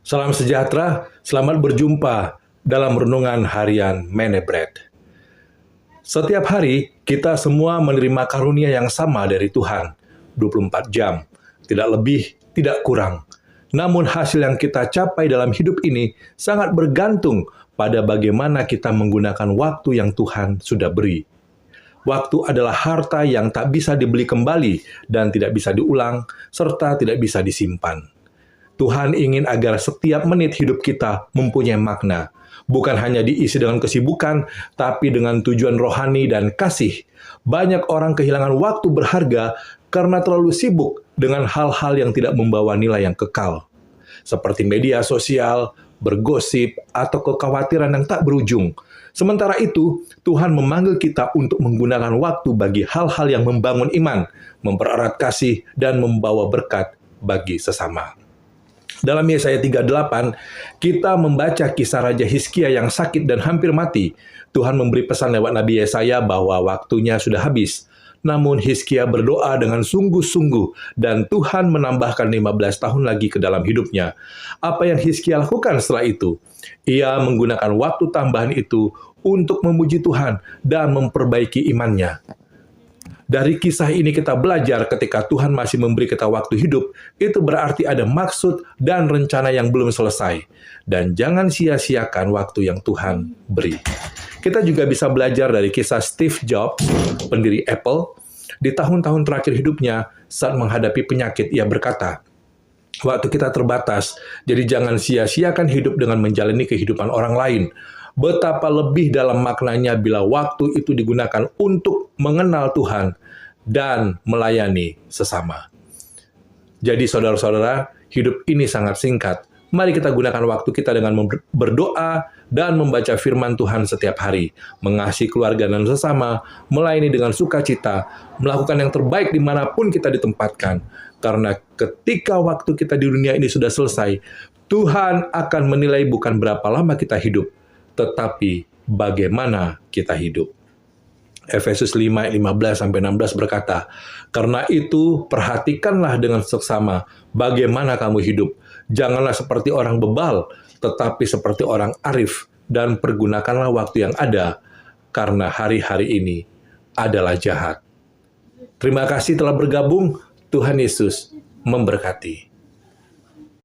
Salam sejahtera, selamat berjumpa dalam renungan harian Menebret. Setiap hari, kita semua menerima karunia yang sama dari Tuhan, 24 jam, tidak lebih, tidak kurang. Namun hasil yang kita capai dalam hidup ini sangat bergantung pada bagaimana kita menggunakan waktu yang Tuhan sudah beri. Waktu adalah harta yang tak bisa dibeli kembali dan tidak bisa diulang, serta tidak bisa disimpan. Tuhan ingin agar setiap menit hidup kita mempunyai makna, bukan hanya diisi dengan kesibukan, tapi dengan tujuan rohani dan kasih. Banyak orang kehilangan waktu berharga karena terlalu sibuk dengan hal-hal yang tidak membawa nilai yang kekal, seperti media sosial, bergosip, atau kekhawatiran yang tak berujung. Sementara itu, Tuhan memanggil kita untuk menggunakan waktu bagi hal-hal yang membangun iman, mempererat kasih, dan membawa berkat bagi sesama. Dalam Yesaya 38, kita membaca kisah Raja Hizkia yang sakit dan hampir mati. Tuhan memberi pesan lewat Nabi Yesaya bahwa waktunya sudah habis. Namun Hizkia berdoa dengan sungguh-sungguh dan Tuhan menambahkan 15 tahun lagi ke dalam hidupnya. Apa yang Hizkia lakukan setelah itu? Ia menggunakan waktu tambahan itu untuk memuji Tuhan dan memperbaiki imannya. Dari kisah ini kita belajar ketika Tuhan masih memberi kita waktu hidup, itu berarti ada maksud dan rencana yang belum selesai. Dan jangan sia-siakan waktu yang Tuhan beri. Kita juga bisa belajar dari kisah Steve Jobs, pendiri Apple. Di tahun-tahun terakhir hidupnya, saat menghadapi penyakit, ia berkata, "Waktu kita terbatas, jadi jangan sia-siakan hidup dengan menjalani kehidupan orang lain. Betapa lebih dalam maknanya bila waktu itu digunakan untuk mengenal Tuhan dan melayani sesama." Jadi saudara-saudara, hidup ini sangat singkat. Mari kita gunakan waktu kita dengan berdoa dan membaca firman Tuhan setiap hari, mengasihi keluarga dan sesama, melayani dengan sukacita, melakukan yang terbaik dimanapun kita ditempatkan. Karena ketika waktu kita di dunia ini sudah selesai, Tuhan akan menilai bukan berapa lama kita hidup, tetapi bagaimana kita hidup. Efesus 5, 15-16 berkata, "Karena itu perhatikanlah dengan seksama bagaimana kamu hidup. Janganlah seperti orang bebal, tetapi seperti orang arif, dan pergunakanlah waktu yang ada, karena hari-hari ini adalah jahat." Terima kasih telah bergabung. Tuhan Yesus memberkati.